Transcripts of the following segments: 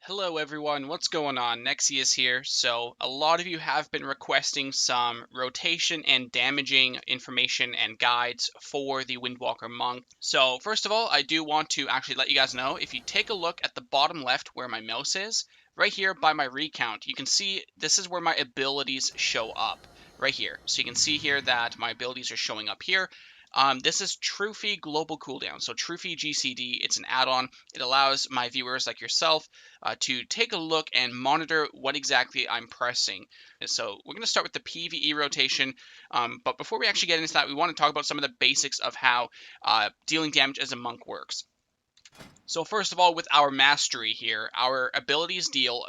Hello everyone, what's going on? Nexius here. So, a lot of you have been requesting some rotation and damaging information and guides for the Windwalker monk. So, first of all, I do want to actually let you guys know, if you take a look at the bottom left where my mouse is, right here by my recount, you can see this is where my abilities show up, right here. So you can see here that my abilities are showing up here. This is Trophy Global Cooldown. So Trophy GCD, it's an add-on. It allows my viewers like yourself to take a look and monitor what exactly I'm pressing. So we're going to start with the PVE rotation, but before we actually get into that, we want to talk about some of the basics of how dealing damage as a monk works. So first of all, with our mastery here, our abilities deal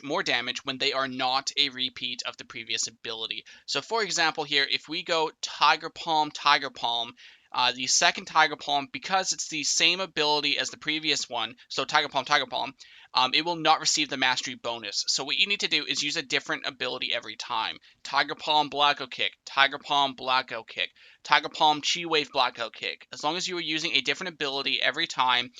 more damage when they are not a repeat of the previous ability. So for example here, if we go Tiger Palm, the second Tiger Palm, because it's the same ability as the previous one, so Tiger Palm, it will not receive the mastery bonus. So what you need to do is use a different ability every time. Tiger Palm, Blackout Kick, Tiger Palm, Blackout Kick, Tiger Palm, Chi Wave, Blackout Kick. As long as you are using a different ability every time,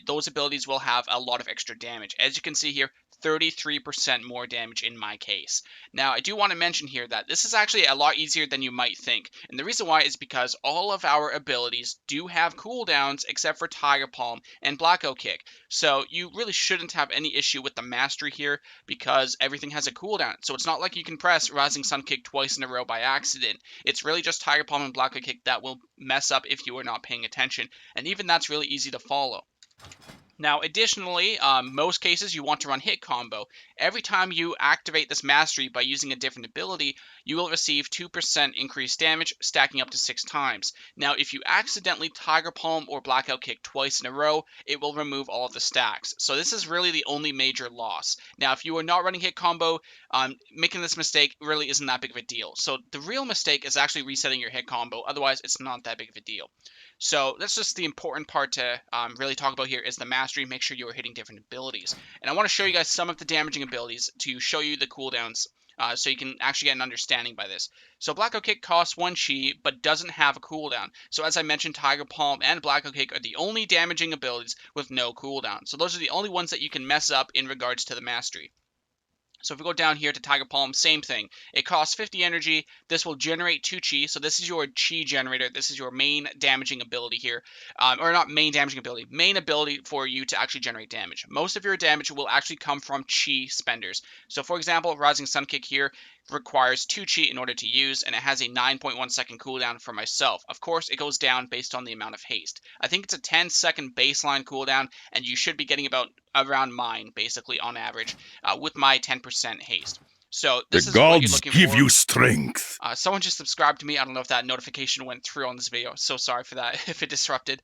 those abilities will have a lot of extra damage. As you can see here, 33% more damage in my case. Now, I do want to mention here that this is actually a lot easier than you might think. And the reason why is because all of our abilities do have cooldowns except for Tiger Palm and Blackout Kick. So you really shouldn't have any issue with the mastery here because everything has a cooldown. So it's not like you can press Rising Sun Kick twice in a row by accident. It's really just Tiger Palm and Blackout Kick that will mess up if you are not paying attention. And even that's really easy to follow. Now, additionally, most cases you want to run hit combo. Every time you activate this mastery by using a different ability, you will receive 2% increased damage, stacking up to 6 times. Now, if you accidentally Tiger Palm or Blackout Kick twice in a row, it will remove all of the stacks. So this is really the only major loss. Now, if you are not running hit combo, making this mistake really isn't that big of a deal. So the real mistake is actually resetting your hit combo. Otherwise, it's not that big of a deal. So that's just the important part to really talk about here is the mastery. Make sure you are hitting different abilities. And I want to show you guys some of the damaging abilities to show you the cooldowns so you can actually get an understanding by this. So Blackout Kick costs 1 chi, but doesn't have a cooldown. So as I mentioned, Tiger Palm and Blackout Kick are the only damaging abilities with no cooldown. So those are the only ones that you can mess up in regards to the mastery. So if we go down here to Tiger Palm, same thing. It costs 50 energy. This will generate 2 chi. So this is your chi generator. This is your main damaging ability here. Or not main damaging ability. Main ability for you to actually generate damage. Most of your damage will actually come from chi spenders. So for example, Rising Sun Kick here requires 2 chi in order to use, and it has a 9.1 second cooldown for myself. Of course, it goes down based on the amount of haste. I think it's a 10-second baseline cooldown, and you should be getting about around mine, basically, on average, with my 10% haste. So The this is what you're gods looking give for. you strength. Someone just subscribed to me. I don't know if that notification went through on this video. So sorry for that if it disrupted.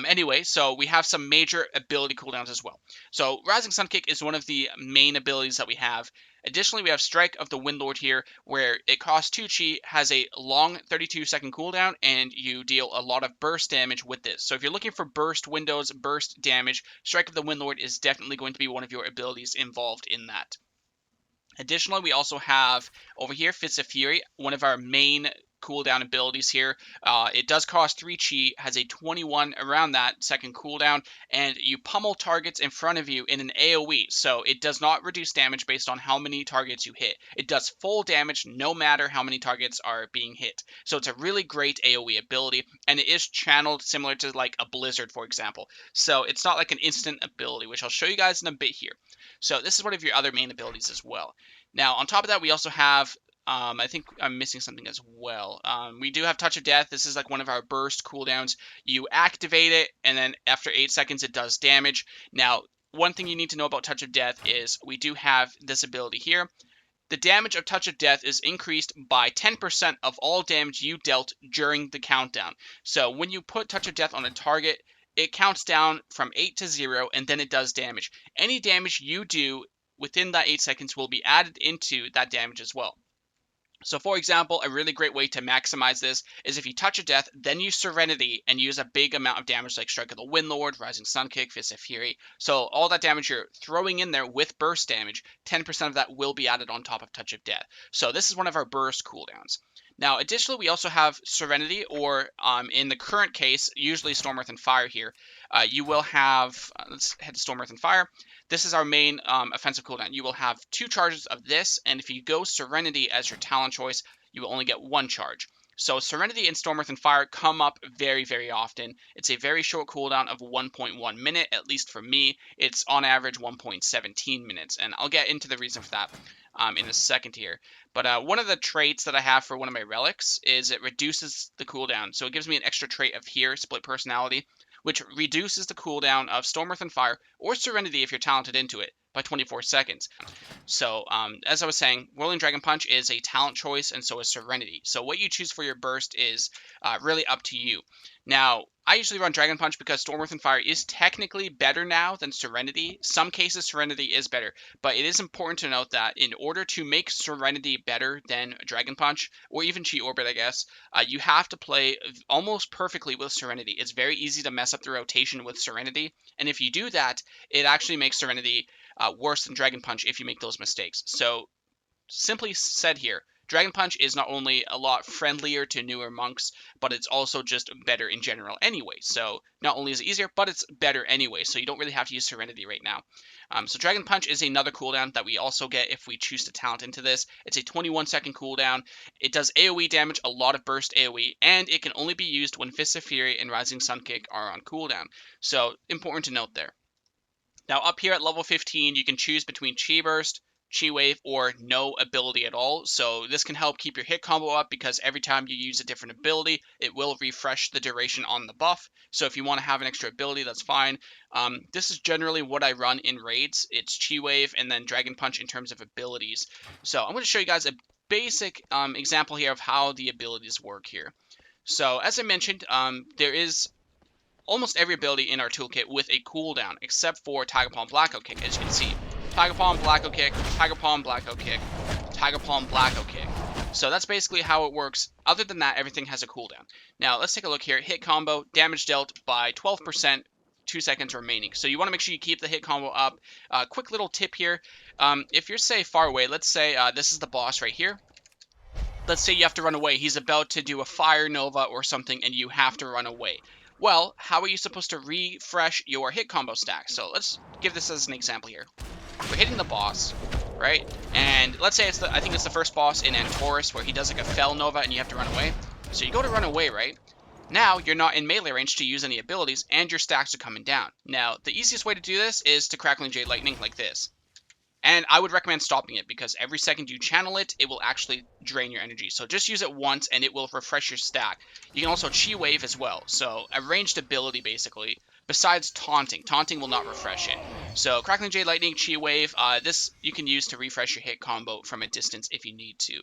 Anyway, so we have some major ability cooldowns as well. So Rising Sun Kick is one of the main abilities that we have. Additionally, we have Strike of the Windlord here, where it costs 2 chi, has a long 32-second cooldown, and you deal a lot of burst damage with this. So if you're looking for burst windows, burst damage, Strike of the Windlord is definitely going to be one of your abilities involved in that. Additionally, we also have over here Fits of Fury, one of our main cooldown abilities here. It does cost 3 chi, has a 21 around that second cooldown, and you pummel targets in front of you in an AoE. So it does not reduce damage based on how many targets you hit. It does full damage no matter how many targets are being hit. So it's a really great AoE ability, and it is channeled similar to like a Blizzard, for example. So it's not like an instant ability, which I'll show you guys in a bit here. So this is one of your other main abilities as well. Now, on top of that, we also have, I think I'm missing something as well. We do have Touch of Death. This is like one of our burst cooldowns. You activate it, and then after 8 seconds, it does damage. Now, one thing you need to know about Touch of Death is we do have this ability here. The damage of Touch of Death is increased by 10% of all damage you dealt during the countdown. So when you put Touch of Death on a target, it counts down from 8 to 0, and then it does damage. Any damage you do within that 8 seconds will be added into that damage as well. So for example, a really great way to maximize this is if you Touch a Death, then use Serenity and use a big amount of damage like Strike of the Windlord, Rising Sun Kick, Fist of Fury. So all that damage you're throwing in there with burst damage, 10% of that will be added on top of Touch of Death. So this is one of our burst cooldowns. Now, additionally, we also have Serenity, or in the current case, usually Storm, Earth, and Fire here. You will have, let's head to Storm, Earth, and Fire. This is our main offensive cooldown. You will have 2 charges of this, and if you go Serenity as your talent choice, you will only get 1 charge. So Serenity and Storm, Earth, and Fire come up very, very often. It's a very short cooldown of 1.1 minute, at least for me. It's on average 1.17 minutes, and I'll get into the reason for that in a second here. But one of the traits that I have for one of my relics is it reduces the cooldown. So it gives me an extra trait of here, Split Personality, which reduces the cooldown of Storm, Earth, and Fire, or Serenity if you're talented into it, by 24 seconds. So, as I was saying, Whirling Dragon Punch is a talent choice, and so is Serenity. So what you choose for your burst is really up to you. Now, I usually run Dragon Punch because Storm, Earth, and Fire is technically better now than Serenity. Some cases, Serenity is better, but it is important to note that in order to make Serenity better than Dragon Punch, or even Chi Orbit, I guess, you have to play almost perfectly with Serenity. It's very easy to mess up the rotation with Serenity, and if you do that, it actually makes Serenity worse than Dragon Punch if you make those mistakes. So, simply said here, Dragon Punch is not only a lot friendlier to newer monks, but it's also just better in general anyway. So not only is it easier, but it's better anyway, so you don't really have to use Serenity right now. So Dragon Punch is another cooldown that we also get if we choose to talent into this. It's a 21-second cooldown. It does AoE damage, a lot of burst AoE, and it can only be used when Fists of Fury and Rising Sun Kick are on cooldown. So important to note there. Now up here at level 15, you can choose between Chi Burst, Chi Wave, or no ability at all. So this can help keep your hit combo up because every time you use a different ability, it will refresh the duration on the buff. So if you want to have an extra ability, that's fine. This is generally what I run in raids. It's Chi Wave and then Dragon Punch in terms of abilities. So I'm going to show you guys a basic example here of how the abilities work here. So as I mentioned, there is almost every ability in our toolkit with a cooldown, except for Tiger Palm Blackout Kick, as you can see. Tiger Palm, Blackout Kick, Tiger Palm, Blackout Kick, Tiger Palm, Blackout Kick. So that's basically how it works. Other than that, everything has a cooldown. Now, let's take a look here. Hit combo, damage dealt by 12%, 2 seconds remaining. So you want to make sure you keep the hit combo up. Quick little tip here. If you're, say, far away, let's say this is the boss right here. Let's say you have to run away. He's about to do a Fire Nova or something, and you have to run away. Well, how are you supposed to refresh your hit combo stack? So let's give this as an example here. We're hitting the boss, right? And let's say I think it's the first boss in Antorus where he does like a Fell Nova and you have to run away. So you go to run away, right? Now you're not in melee range to use any abilities and your stacks are coming down. Now, the easiest way to do this is to Crackling Jade Lightning like this. And I would recommend stopping it because every second you channel it, it will actually drain your energy. So just use it once and it will refresh your stack. You can also Chi Wave as well. So a ranged ability basically, besides taunting. Taunting will not refresh it. So Crackling Jade Lightning, Chi Wave, this you can use to refresh your hit combo from a distance if you need to.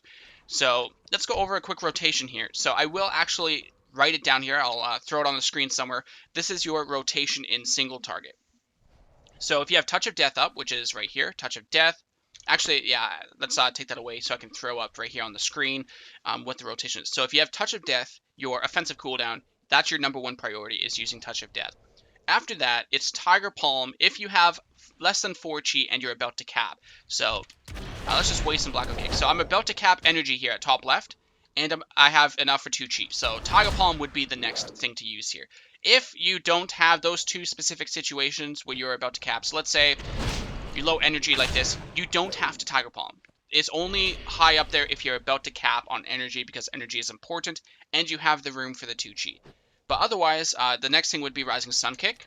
So let's go over a quick rotation here. So I will actually write it down here. I'll throw it on the screen somewhere. This is your rotation in single target. So if you have Touch of Death up, which is right here, Touch of Death. Actually, yeah, let's take that away so I can throw up right here on the screen what the rotation is. So if you have Touch of Death, your offensive cooldown, that's your #1 priority is using Touch of Death. After that, it's Tiger Palm if you have less than 4 Chi and you're about to cap. So let's just waste some Blackout Kick. So I'm about to cap energy here at top left, and I have enough for 2 Chi. So Tiger Palm would be the next thing to use here. If you don't have those 2 specific situations where you're about to cap, so let's say you're low energy like this, you don't have to Tiger Palm. It's only high up there if you're about to cap on energy because energy is important and you have the room for the 2 Chi. But otherwise, the next thing would be Rising Sun Kick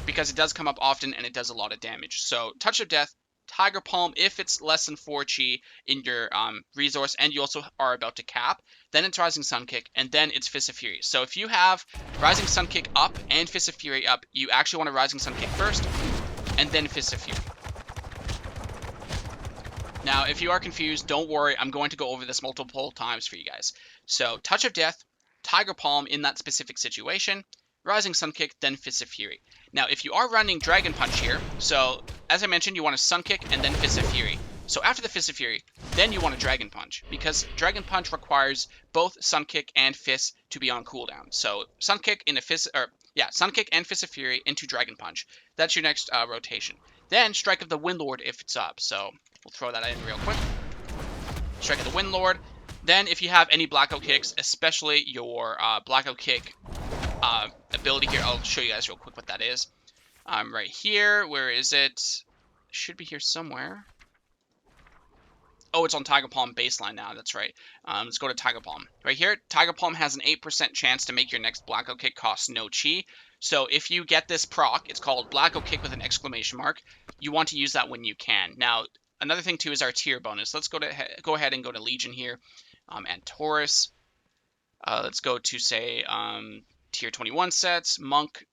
because it does come up often and it does a lot of damage. So Touch of Death, Tiger Palm if it's less than 4 Chi in your resource and you also are about to cap, then it's Rising Sun Kick, and then it's Fist of Fury. So if you have Rising Sun Kick up and Fist of Fury up, you actually want to Rising Sun Kick first, and then Fist of Fury. Now, if you are confused, don't worry, I'm going to go over this multiple times for you guys. So Touch of Death, Tiger Palm in that specific situation, Rising Sun Kick, then Fist of Fury. Now, if you are running Dragon Punch here, so as I mentioned, you want to Sun Kick and then Fist of Fury. So after the Fist of Fury, then you want to Dragon Punch, because Dragon Punch requires both Sun Kick and Fist to be on cooldown. So Sun Kick in a Fist, Sun Kick and Fist of Fury into Dragon Punch. That's your next rotation. Then Strike of the Windlord if it's up. So we'll throw that in real quick. Strike of the Windlord. Then if you have any blackout kicks, especially your blackout kick ability here, I'll show you guys real quick what that is. Right here, where is it? Should be here somewhere. Oh, it's on Tiger Palm baseline now, that's right. Let's go to Tiger Palm. Right here, Tiger Palm has an 8% chance to make your next blackout kick cost no chi. So if you get this proc, it's called blackout kick with an exclamation mark. You want to use that when you can. Now, another thing too is our tier bonus. Let's go ahead and go to Legion here, and Taurus. Let's go to say tier 21 sets, Monk.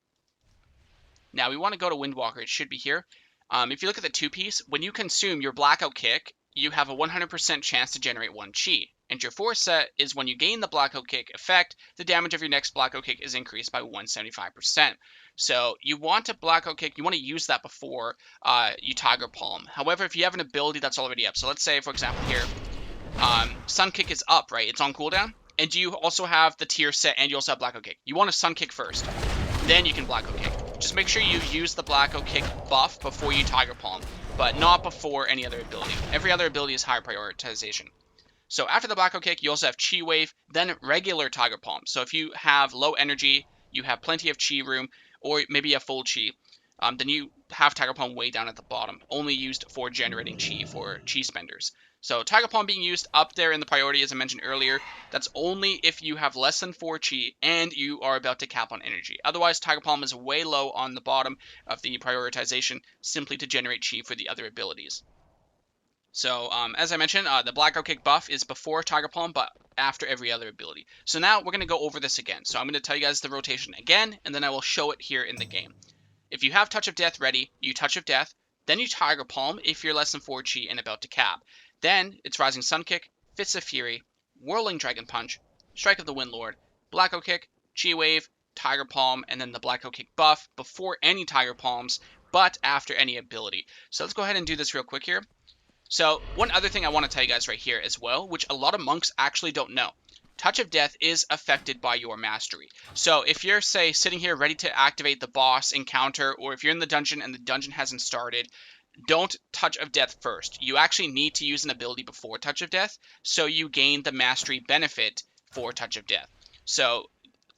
Now we want to go to Windwalker. It should be here. If you look at the two-piece, when you consume your blackout kick, you have a 100% chance to generate 1 chi. And your 4 set is when you gain the blackout kick effect, the damage of your next blackout kick is increased by 175%. So you want a blackout kick, you want to use that before you Tiger Palm. However, if you have an ability that's already up, so let's say, for example, here, Sun Kick is up, right? It's on cooldown. And you also have the tier set and you also have blackout kick. You want a Sun Kick first, then you can blackout kick. Just make sure you use the blackout kick buff before you Tiger Palm, but not before any other ability. Every other ability is higher prioritization. So after the blackout kick, you also have Chi Wave, then regular Tiger Palm. So if you have low energy, you have plenty of Chi room, or maybe a full Chi, then you have Tiger Palm way down at the bottom, only used for generating Chi for Chi spenders. So Tiger Palm being used up there in the priority, as I mentioned earlier, that's only if you have less than 4 Chi and you are about to cap on energy. Otherwise, Tiger Palm is way low on the bottom of the prioritization, simply to generate Chi for the other abilities. So, as I mentioned, the Blackout Kick buff is before Tiger Palm, but after every other ability. So now we're going to go over this again. So I'm going to tell you guys the rotation again, and then I will show it here in the game. If you have Touch of Death ready, you Touch of Death, then you Tiger Palm if you're less than 4 Chi and about to cap. Then it's Rising Sun Kick, Fists of Fury, Whirling Dragon Punch, Strike of the Windlord, Blackout Kick, Chi Wave, Tiger Palm, and then the Blackout Kick buff before any Tiger Palms, but after any ability. So let's go ahead and do this real quick here. So one other thing I want to tell you guys right here as well, which a lot of monks actually don't know. Touch of Death is affected by your mastery. So if you're, say, sitting here ready to activate the boss encounter, or if you're in the dungeon and the dungeon hasn't started, don't Touch of Death first. You actually need to use an ability before Touch of Death, so you gain the mastery benefit for Touch of Death. So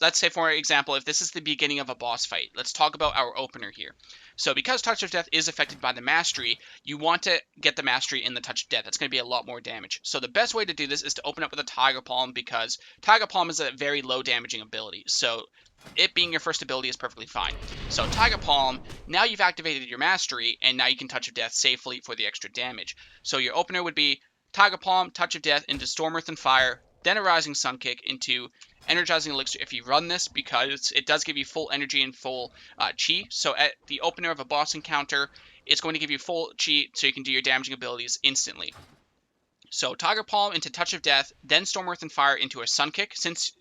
let's say, for example, if this is the beginning of a boss fight, let's talk about our opener here. So because Touch of Death is affected by the mastery, you want to get the mastery in the Touch of Death. That's going to be a lot more damage. So the best way to do this is to open up with a Tiger Palm, because Tiger Palm is a very low damaging ability. So it being your first ability is perfectly fine. So Tiger Palm, now you've activated your mastery, and now you can Touch of Death safely for the extra damage. So your opener would be Tiger Palm, Touch of Death into Storm, Earth, and Fire, then a Rising Sun Kick into Energizing Elixir if you run this, because it does give you full energy and full chi. So at the opener of a boss encounter, it's going to give you full chi so you can do your damaging abilities instantly. So Tiger Palm into Touch of Death, then Storm, Earth, and Fire into a Sun Kick. Since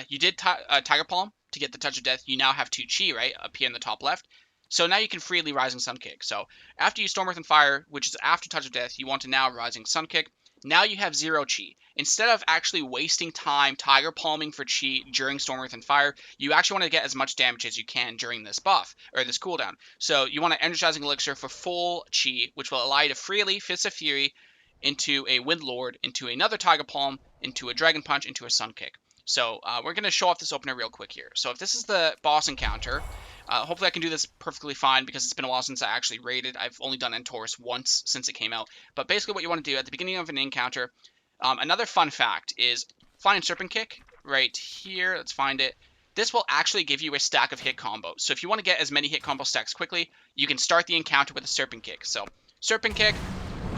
you did Tiger Palm to get the Touch of Death, you now have 2 chi, right, up here in the top left. So now you can freely Rising Sun Kick. So after you Storm, Earth, and Fire, which is after Touch of Death, you want to now Rising Sun Kick. Now you have 0 chi. Instead of actually wasting time Tiger Palming for chi during Storm, Earth, and Fire, you actually want to get as much damage as you can during this buff, or this cooldown. So you want to Energizing Elixir for full chi, which will allow you to freely Fists of Fury into a Windlord, into another Tiger Palm, into a Dragon Punch, into a Sun Kick. So we're going to show off this opener real quick here. So if this is the boss encounter, hopefully I can do this perfectly fine, because it's been a while since I actually raided. I've only done Taurus once since it came out. But basically what you want to do at the beginning of an encounter, another fun fact is Flying Serpent Kick right here. Let's find it. This will actually give you a stack of hit combos. So if you want to get as many hit combo stacks quickly, you can start the encounter with a Serpent Kick. So Serpent Kick,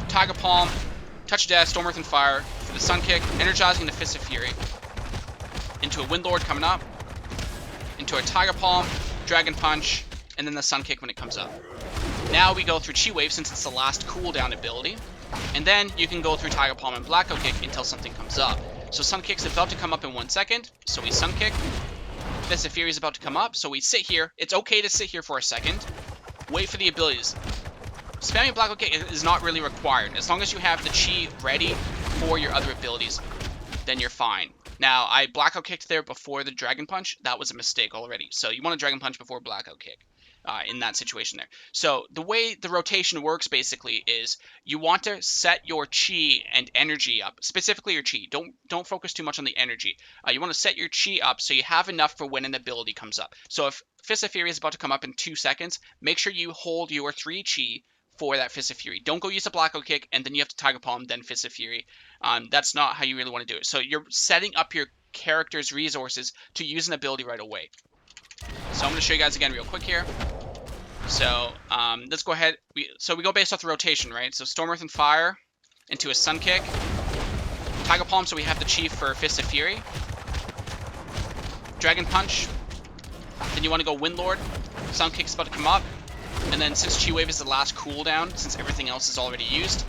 Tiger Palm, Touch of Death, Storm, Earth, and Fire, the Sun Kick, Energizing the Fist of Fury, into a Windlord coming up, into a Tiger Palm, Dragon Punch, and then the Sun Kick when it comes up. Now we go through Chi Wave, since it's the last cooldown ability, and then you can go through Tiger Palm and Blackout Kick until something comes up. So Sun Kick's about to come up in 1 second, so we Sun Kick. Fist of Fury is about to come up, so we sit here. It's okay to sit here for a second. Wait for the abilities. Spamming Blackout Kick is not really required. As long as you have the Chi ready for your other abilities, then you're fine. Now, I Blackout Kicked there before the Dragon Punch. That was a mistake already. So you want to Dragon Punch before Blackout Kick. in that situation there. So the way the rotation works basically is you want to set your chi and energy up, specifically your chi. Don't focus too much on the energy. You want to set your chi up so you have enough for when an ability comes up. So if Fist of Fury is about to come up in 2 seconds, make sure you hold your 3 chi for that Fist of Fury. Don't go use a Blackout Kick and then you have to Tiger Palm, then Fist of Fury. That's not how you really want to do it. So you're setting up your character's resources to use an ability right away. So I'm going to show you guys again real quick here. So let's go ahead. We go based off the rotation, right? So Storm, Earth, and Fire into a Sun Kick. Tiger Palm, so we have the Chief for Fist of Fury. Dragon Punch. Then you want to go Windlord. Sun Kick's about to come up. And then since Chi Wave is the last cooldown, since everything else is already used,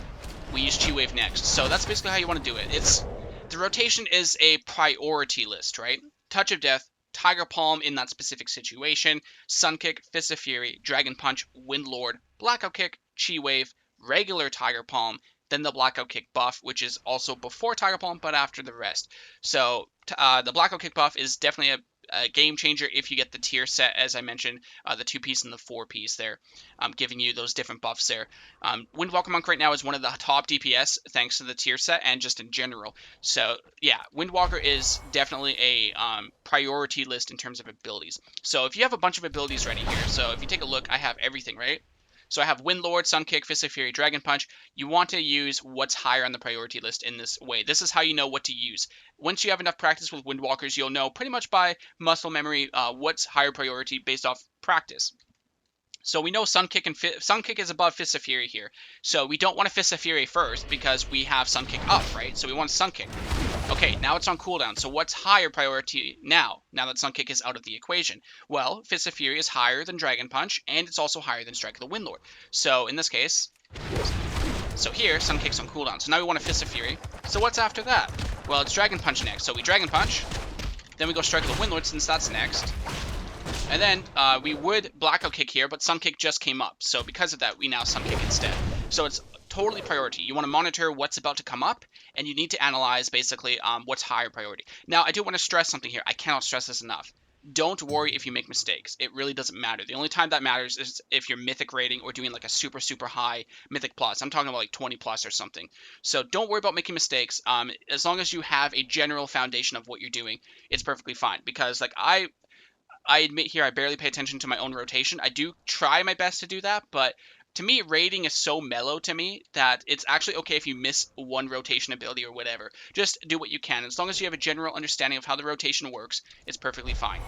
we use Chi Wave next. So that's basically how you want to do it. The rotation is a priority list, right? Touch of Death, Tiger Palm in that specific situation, Sun Kick, Fist of Fury, Dragon Punch, Windlord, Blackout Kick, Chi Wave, regular Tiger Palm, then the Blackout Kick buff, which is also before Tiger Palm, but after the rest. So the Blackout Kick buff is definitely a game changer if you get the tier set, as I mentioned, the 2-piece and the 4-piece there, giving you those different buffs there. Windwalker Monk right now is one of the top DPS thanks to the tier set and just in general. So yeah, Windwalker is definitely a priority list in terms of abilities. So if you have a bunch of abilities ready here, so if you take a look, I have everything, right? So I have Windlord, Sun Kick, Fist of Fury, Dragon Punch. You want to use what's higher on the priority list in this way. This is how you know what to use. Once you have enough practice with Windwalkers, you'll know pretty much by muscle memory what's higher priority based off practice. So we know Sun Kick is above Fist of Fury here. So we don't want to Fist of Fury first because we have Sun Kick up, right? So we want Sun Kick. Okay, now it's on cooldown. So what's higher priority now that Sun Kick is out of the equation? Well, Fist of Fury is higher than Dragon Punch, and it's also higher than Strike of the Windlord. So in this case, so here, Sun Kick's on cooldown. So now we want a Fist of Fury. So what's after that? Well, it's Dragon Punch next. So we Dragon Punch, then we go Strike of the Windlord since that's next. And then we would Blackout Kick here, but Sun Kick just came up. So because of that, we now Sun Kick instead. So it's totally priority. You want to monitor what's about to come up, and you need to analyze basically what's higher priority. Now, I do want to stress something here. I cannot stress this enough. Don't worry if you make mistakes. It really doesn't matter. The only time that matters is if you're mythic rating or doing like a super, super high mythic plus. I'm talking about like 20 plus or something. So don't worry about making mistakes. As long as you have a general foundation of what you're doing, it's perfectly fine. Because like I admit here, I barely pay attention to my own rotation. I do try my best to do that, but to me, rating is so mellow to me that it's actually okay if you miss one rotation ability or whatever. Just do what you can. As long as you have a general understanding of how the rotation works, it's perfectly fine.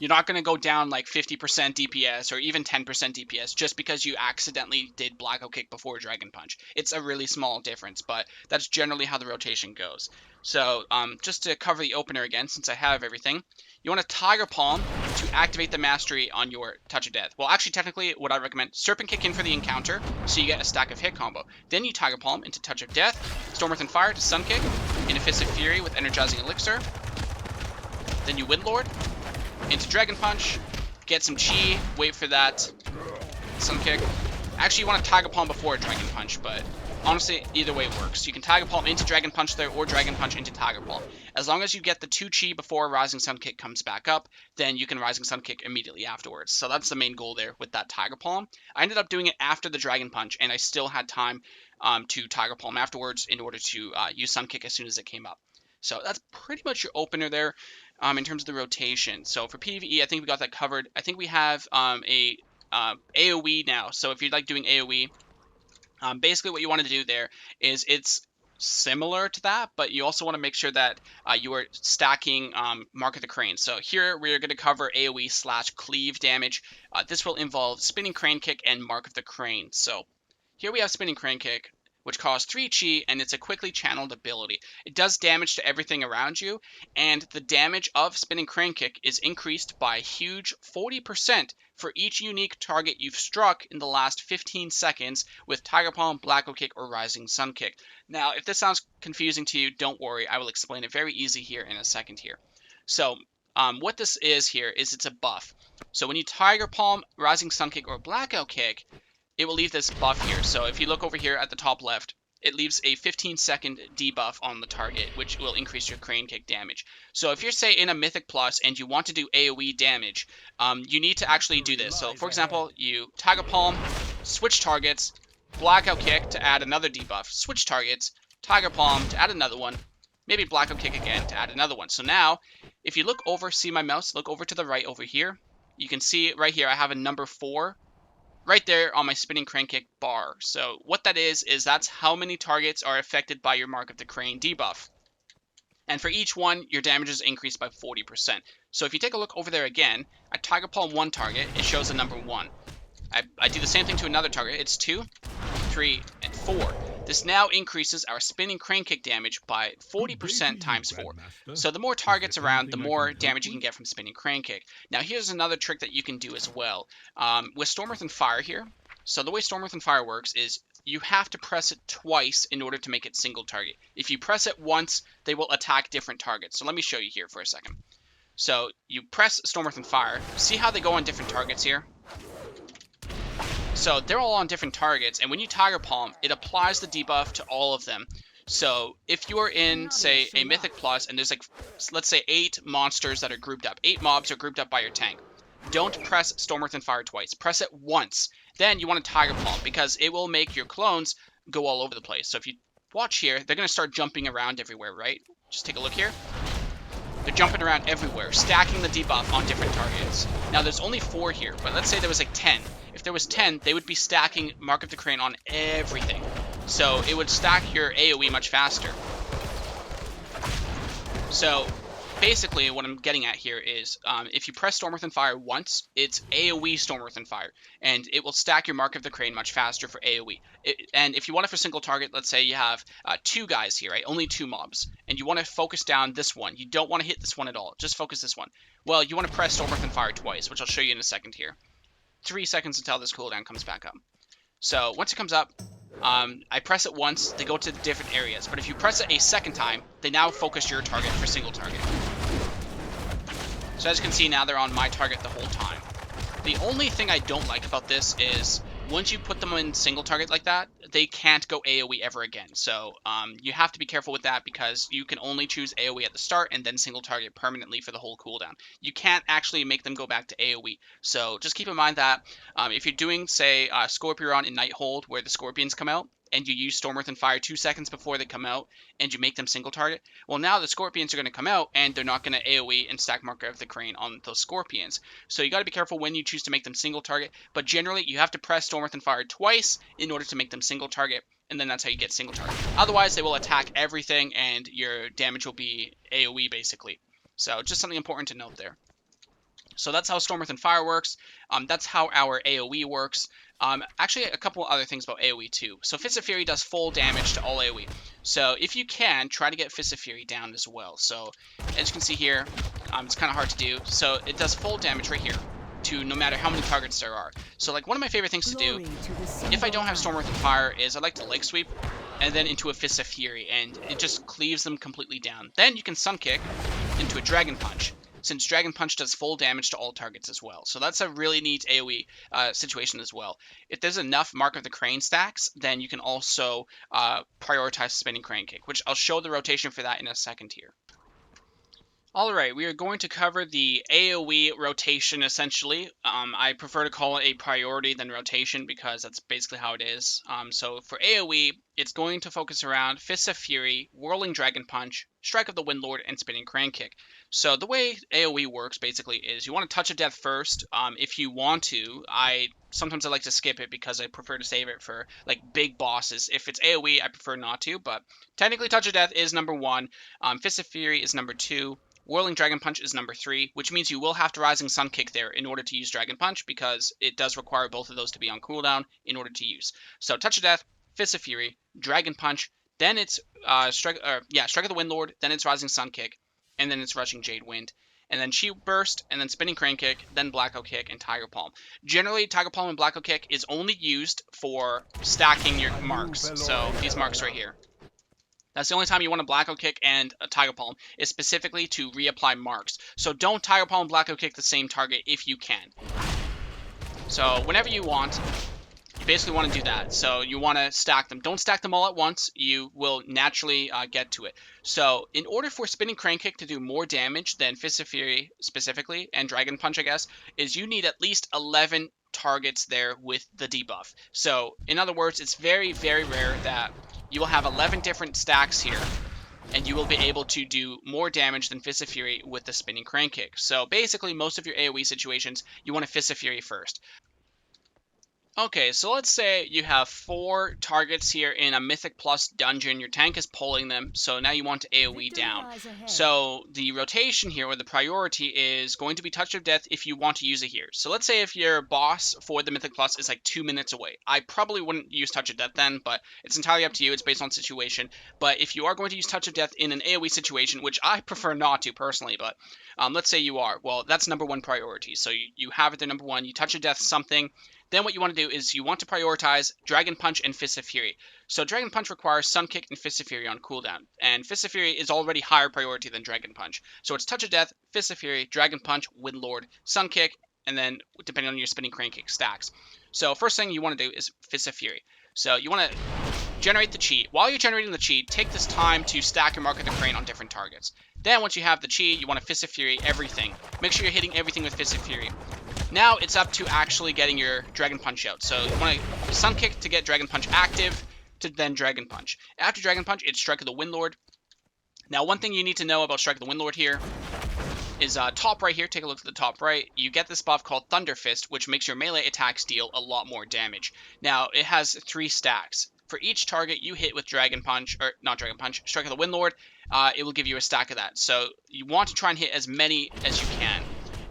You're not going to go down like 50% DPS or even 10% DPS just because you accidentally did Blackout Kick before Dragon Punch. It's a really small difference, but that's generally how the rotation goes. So just to cover the opener again, since I have everything, you want to Tiger Palm to activate the mastery on your Touch of Death. Well, actually, technically, what I recommend, Serpent Kick in for the encounter, so you get a stack of hit combo. Then you Tiger Palm into Touch of Death, Storm, Earth, and Fire to Sun Kick, into Fist of Fury with Energizing Elixir. Then you Windlord into Dragon Punch, get some Chi, wait for that Sun Kick. Actually, you want to Tiger Palm before Dragon Punch, but honestly, either way works. You can Tiger Palm into Dragon Punch there, or Dragon Punch into Tiger Palm. As long as you get the 2 Chi before Rising Sun Kick comes back up, then you can Rising Sun Kick immediately afterwards. So that's the main goal there with that Tiger Palm. I ended up doing it after the Dragon Punch, and I still had time to Tiger Palm afterwards in order to use Sun Kick as soon as it came up. So that's pretty much your opener there in terms of the rotation. So for PVE, I think we got that covered. I think we have a AoE now. So if you're like doing AoE, basically what you want to do there is it's similar to that, but you also want to make sure that you are stacking Mark of the Crane. So here we're going to cover AoE / cleave damage. This will involve Spinning Crane Kick and Mark of the Crane. So here we have Spinning Crane Kick, which costs 3 Chi, and it's a quickly channeled ability. It does damage to everything around you, and the damage of Spinning Crane Kick is increased by a huge 40% for each unique target you've struck in the last 15 seconds with Tiger Palm, Blackout Kick, or Rising Sun Kick. Now, if this sounds confusing to you, don't worry. I will explain it very easy here in a second here. So, what this is here is it's a buff. So when you Tiger Palm, Rising Sun Kick, or Blackout Kick, it will leave this buff here. So if you look over here at the top left, it leaves a 15-second debuff on the target, which will increase your crane kick damage. So if you're, say, in a Mythic Plus and you want to do AoE damage, you need to actually do this. So, for example, you Tiger Palm, switch targets, Blackout Kick to add another debuff, switch targets, Tiger Palm to add another one, maybe Blackout Kick again to add another one. So now, if you look over, see my mouse, look over to the right over here, you can see right here I have a number 4 right there on my spinning crane kick bar. So what that is that's how many targets are affected by your Mark of the Crane debuff. And for each one, your damage is increased by 40%. So if you take a look over there again, I Tiger Palm one target, it shows a number 1. I do the same thing to another target, it's 2, 3, and 4. This now increases our spinning crane kick damage by 40% times 4. So the more targets around, the more damage you can get from spinning crane kick. Now here's another trick that you can do as well. With Storm Earth and Fire here, so the way Storm Earth and Fire works is you have to press it twice in order to make it single target. If you press it once, they will attack different targets. So let me show you here for a second. So you press Storm Earth and Fire, see how they go on different targets here? So they're all on different targets, and when you Tiger Palm, it applies the debuff to all of them. So if you're in, say, a Mythic Plus, and there's like, let's say 8 monsters that are grouped up, 8 mobs are grouped up by your tank, don't press Storm Earth and Fire twice. Press it once. Then you want to Tiger Palm, because it will make your clones go all over the place. So if you watch here, they're going to start jumping around everywhere, right? Just take a look here. They're jumping around everywhere, stacking the debuff on different targets. Now there's only 4 here, but let's say there was like 10. If there was 10, they would be stacking Mark of the Crane on everything. So it would stack your AoE much faster. So basically what I'm getting at here is if you press Storm Earth and Fire once, it's AoE Storm Earth and Fire. And it will stack your Mark of the Crane much faster for AoE. And if you want it for single target, let's say you have 2 guys here, right? Only 2 mobs. And you want to focus down this one. You don't want to hit this one at all. Just focus this one. Well, you want to press Storm Earth and Fire twice, which I'll show you in a second here. 3 seconds until this cooldown comes back up. So once it comes up, I press it once, they go to different areas. But if you press it a second time, they now focus your target for single target. So as you can see now, they're on my target the whole time. The only thing I don't like about this is once you put them in single target like that, they can't go AoE ever again. So you have to be careful with that because you can only choose AoE at the start and then single target permanently for the whole cooldown. You can't actually make them go back to AoE. So just keep in mind that if you're doing, say, Scorpion in Nighthold where the Scorpions come out, and you use Storm Earth and Fire 2 seconds before they come out, and you make them single target, well, now the Scorpions are going to come out, and they're not going to AoE and stack Mark of the Crane on those Scorpions. So you got to be careful when you choose to make them single target, but generally you have to press Storm Earth and Fire twice in order to make them single target, and then that's how you get single target. Otherwise, they will attack everything, and your damage will be AoE, basically. So just something important to note there. So that's how Storm Earth and Fire works. That's how our AoE works. Actually, a couple other things about AoE too. So Fist of Fury does full damage to all AoE. So if you can, try to get Fist of Fury down as well. So as you can see here, it's kind of hard to do. So it does full damage right here to no matter how many targets there are. So like one of my favorite things to do, if I don't have Storm Earth and Fire, is I like to leg sweep and then into a Fist of Fury, and it just cleaves them completely down. Then you can Sun Kick into a Dragon Punch, since Dragon Punch does full damage to all targets as well. So that's a really neat AoE situation as well. If there's enough Mark of the Crane stacks, then you can also prioritize Spinning Crane Kick, which I'll show the rotation for that in a second here. Alright, we are going to cover the AoE rotation essentially. I prefer to call it a priority than rotation because that's basically how it is. So for AoE, it's going to focus around Fist of Fury, Whirling Dragon Punch, Strike of the Windlord, and Spinning Crane Kick. So the way AoE works basically is you want to Touch of Death first. If you want to, sometimes I like to skip it because I prefer to save it for like big bosses. If it's AoE, I prefer not to, but technically Touch of Death is number 1. Fist of Fury is number 2. Whirling Dragon Punch is number 3, which means you will have to Rising Sun Kick there in order to use Dragon Punch because it does require both of those to be on cooldown in order to use. So Touch of Death, Fist of Fury, Dragon Punch, then it's Strike of the Windlord, then it's Rising Sun Kick, and then it's Rushing Jade Wind. And then Shield Burst, and then Spinning Crane Kick, then Blackout Kick, and Tiger Palm. Generally, Tiger Palm and Blackout Kick is only used for stacking your marks. So these marks right here. That's the only time you want a Blackout Kick and a Tiger Palm, is specifically to reapply marks. So don't Tiger Palm and Blackout Kick the same target if you can. So whenever you want, you basically want to do that. So you want to stack them. Don't stack them all at once. You will naturally get to it. So in order for Spinning Crane Kick to do more damage than Fist of Fury specifically, and Dragon Punch, I guess, is you need at least 11 targets there with the debuff. So in other words, it's very, very rare that you will have 11 different stacks here, and you will be able to do more damage than Fist of Fury with the Spinning Crane Kick. So basically, most of your AoE situations, you want to Fist of Fury first. Okay, so let's say you have 4 targets here in a Mythic Plus dungeon. Your tank is pulling them, so now you want to AoE down. So the rotation here, or the priority, is going to be Touch of Death if you want to use it here. So let's say if your boss for the Mythic Plus is like 2 minutes away. I probably wouldn't use Touch of Death then, but it's entirely up to you. It's based on situation. But if you are going to use Touch of Death in an AoE situation, which I prefer not to personally, but let's say you are, well, that's #1 priority. So you have it there #1, you Touch of Death something. Then what you want to do is you want to prioritize Dragon Punch and Fist of Fury. So Dragon Punch requires Sun Kick and Fist of Fury on cooldown. And Fist of Fury is already higher priority than Dragon Punch. So it's Touch of Death, Fist of Fury, Dragon Punch, Windlord, Sun Kick, and then depending on your Spinning Crane Kick stacks. So first thing you want to do is Fist of Fury. So you want to generate the chi. While you're generating the chi, take this time to stack your Mark of the Crane on different targets. Then once you have the chi, you want to Fist of Fury everything. Make sure you're hitting everything with Fist of Fury. Now it's up to actually getting your Dragon Punch out. So you want to Sun Kick to get Dragon Punch active, to then Dragon Punch. After Dragon Punch, it's Strike of the Windlord. Now one thing you need to know about Strike of the Windlord here is top right here. Take a look at the top right. You get this buff called Thunder Fist, which makes your melee attacks deal a lot more damage. Now it has 3 stacks. For each target you hit with Dragon Punch, or not Dragon Punch, Strike of the Windlord, it will give you a stack of that. So you want to try and hit as many as you can.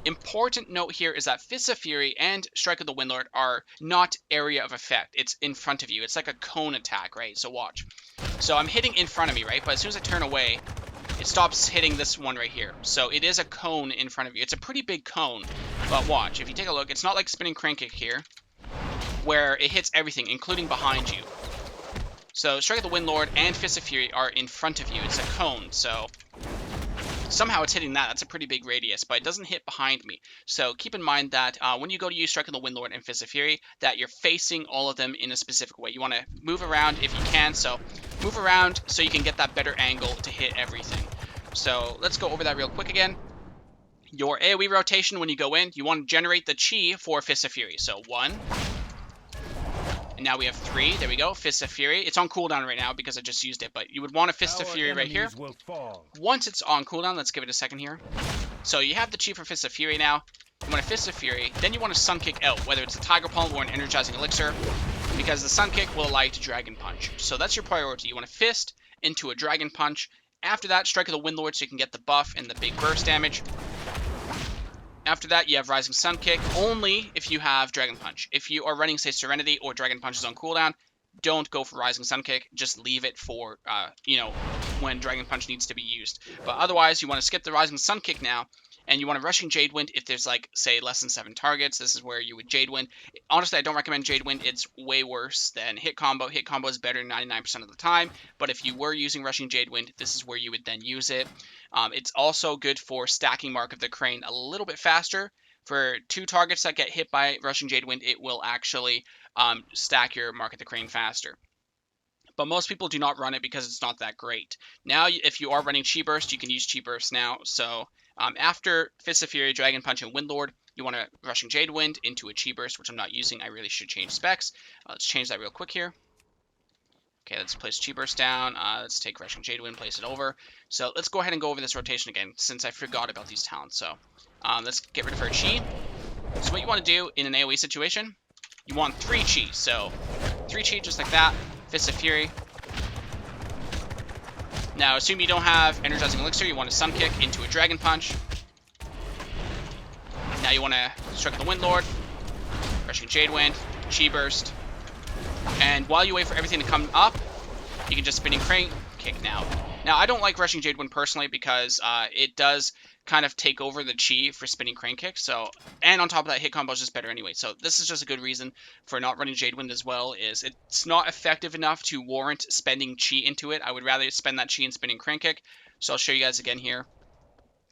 Important note here is that Fist of Fury and Strike of the Windlord are not area of effect. It's in front of you. It's like a cone attack, right? So watch. So I'm hitting in front of me, right? But as soon as I turn away, it stops hitting this one right here. So it is a cone in front of you. It's a pretty big cone, but watch. If you take a look, it's not like Spinning Crane Kick here, where it hits everything, including behind you. So Strike of the Windlord and Fist of Fury are in front of you. It's a cone, so somehow it's hitting that. That's a pretty big radius, but it doesn't hit behind me. So keep in mind that when you go to use Strike of the Windlord and Fist of Fury, that you're facing all of them in a specific way. You want to move around if you can, so move around so you can get that better angle to hit everything. So let's go over that real quick again. Your AoE rotation, when you go in, you want to generate the chi for Fist of Fury. So 1. And now we have 3. There we go. Fist of Fury. It's on cooldown right now because I just used it, but you would want a Fist of Fury right here. Once it's on cooldown, let's give it a second here. So you have the chi for Fist of Fury now. You want a Fist of Fury. Then you want to Sun Kick out, whether it's a Tiger Palm or an Energizing Elixir, because the Sun Kick will allow you to Dragon Punch. So that's your priority. You want to Fist into a Dragon Punch. After that, Strike of the Windlord so you can get the buff and the big burst damage. After that, you have Rising Sun Kick, only if you have Dragon Punch. If you are running, say, Serenity or Dragon Punch is on cooldown, don't go for Rising Sun Kick. Just leave it for, when Dragon Punch needs to be used. But otherwise, you want to skip the Rising Sun Kick now, and you want to Rushing Jade Wind if there's, like, say, less than 7 targets. This is where you would Jade Wind. Honestly, I don't recommend Jade Wind. It's way worse than Hit Combo. Hit Combo is better 99% of the time, but if you were using Rushing Jade Wind, this is where you would then use it. It's also good for stacking Mark of the Crane a little bit faster. For 2 targets that get hit by Rushing Jade Wind, it will actually stack your Mark of the Crane faster. But most people do not run it because it's not that great. Now, if you are running Chi Burst, you can use Chi Burst now. So after Fist of Fury, Dragon Punch, and Windlord, you want to Rushing Jade Wind into a Chi Burst, which I'm not using. I really should change specs. Let's change that real quick here. Okay, let's place Chi Burst down. Let's take Rushing Jade Wind, place it over. So let's go ahead and go over this rotation again, since I forgot about these talents. So let's get rid of her Chi. So what you want to do in an AoE situation, you want 3 Chi. So 3 Chi just like that. Fist of Fury. Now, assume you don't have Energizing Elixir, you want to Sun Kick into a Dragon Punch. Now you want to Strike of the Windlord, Rushing Jade Wind, Chi Burst. And while you wait for everything to come up, you can just Spinning Crane Kick now. Now, I don't like Rushing Jade Wind personally because it does kind of take over the chi for Spinning Crane Kick. So, and on top of that, Hit Combo is just better anyway. So this is just a good reason for not running Jade Wind as well, is it's not effective enough to warrant spending chi into it. I would rather spend that chi in Spinning Crane Kick. So I'll show you guys again here.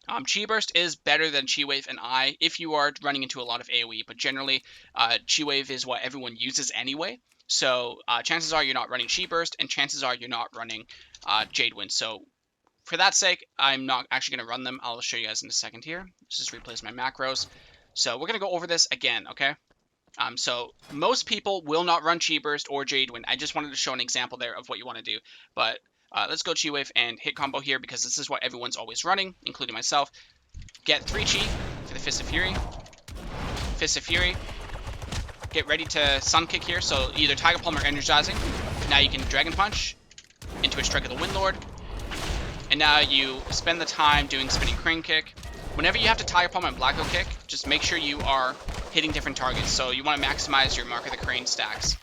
Chi Burst is better than Chi Wave and I if you are running into a lot of AoE, but generally Chi Wave is what everyone uses anyway. So chances are you're not running Chi Burst, and chances are you're not running Jade Wind. So for that sake, I'm not actually going to run them. I'll show you guys in a second here. Let's just replace my macros. So we're going to go over this again, okay? So most people will not run Chi Burst or Jade Wind. I just wanted to show an example there of what you want to do. But let's go Chi Wave and hit combo here because this is what everyone's always running, including myself. Get 3 Chi for the Fist of Fury. Fist of Fury. Get ready to Sun Kick here, so either Tiger Palm or Energizing. Now you can Dragon Punch into a Strike of the Windlord. And now you spend the time doing Spinning Crane Kick. Whenever you have to Tiger Palm and Black Hole Kick, just make sure you are hitting different targets. So you want to maximize your Mark of the Crane stacks.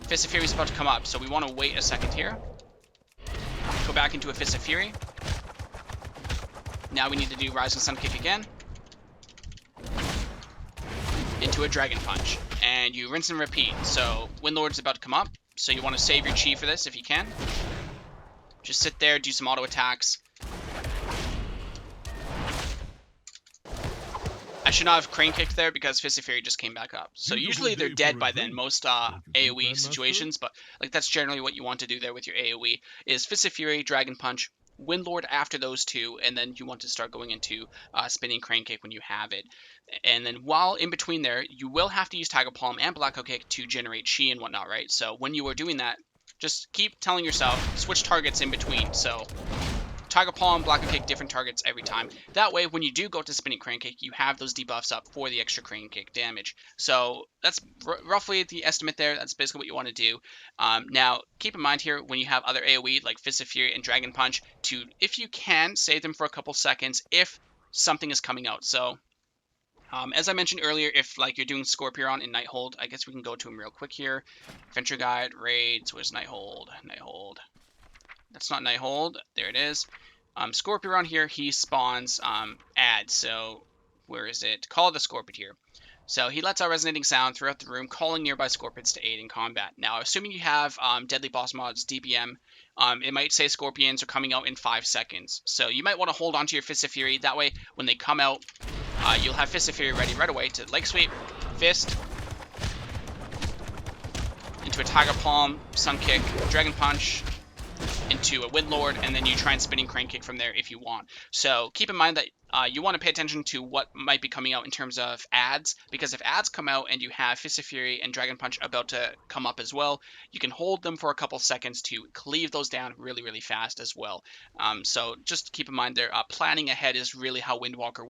Fist of Fury is about to come up, so we want to wait a second here. Go back into a Fist of Fury. Now we need to do Rising Sun Kick again. Into a Dragon Punch. And you rinse and repeat. So Windlord's about to come up, so you want to save your Chi for this if you can. Just sit there, do some auto attacks. I should not have Crane Kicked there because Fist of Fury just came back up. So usually they're dead by then, most AoE situations, but like that's generally what you want to do there with your AoE, is Fist of Fury, Dragon Punch, Windlord after those two, and then you want to start going into Spinning Crane Kick when you have it. And then while in between there, you will have to use Tiger Palm and Black Hole Kick to generate Chi and whatnot, right? So when you are doing that, just keep telling yourself, switch targets in between. So Tiger Palm, Black Hole Kick, different targets every time. That way, when you do go to Spinning Crane Kick, you have those debuffs up for the extra Crane Kick damage. So that's roughly the estimate there. That's basically what you want to do. Now, keep in mind here, when you have other AoE, like Fist of Fury and Dragon Punch, to, if you can, save them for a couple seconds if something is coming out. So as I mentioned earlier, if like you're doing Scorpion in Nighthold, I guess we can go to him real quick here. Adventure Guide, Raids, where's Nighthold? Nighthold. That's not Nighthold. There it is. Scorpion here, he spawns ads. So where is it? Call of the Scorpion here. So he lets out resonating sound throughout the room, calling nearby scorpions to aid in combat. Now, assuming you have Deadly Boss Mods, DBM, it might say scorpions are coming out in 5 seconds. So you might want to hold onto your Fist of Fury. That way, when they come out, you'll have Fist of Fury ready right away to Leg Sweep, Fist, into a Tiger Palm, Sun Kick, Dragon Punch, into a Windlord, and then you try and Spinning Crane Kick from there if you want. So keep in mind that you want to pay attention to what might be coming out in terms of ads, because if ads come out and you have Fist of Fury and Dragon Punch about to come up as well, you can hold them for a couple seconds to cleave those down really, really fast as well. So just keep in mind there, planning ahead is really how Windwalker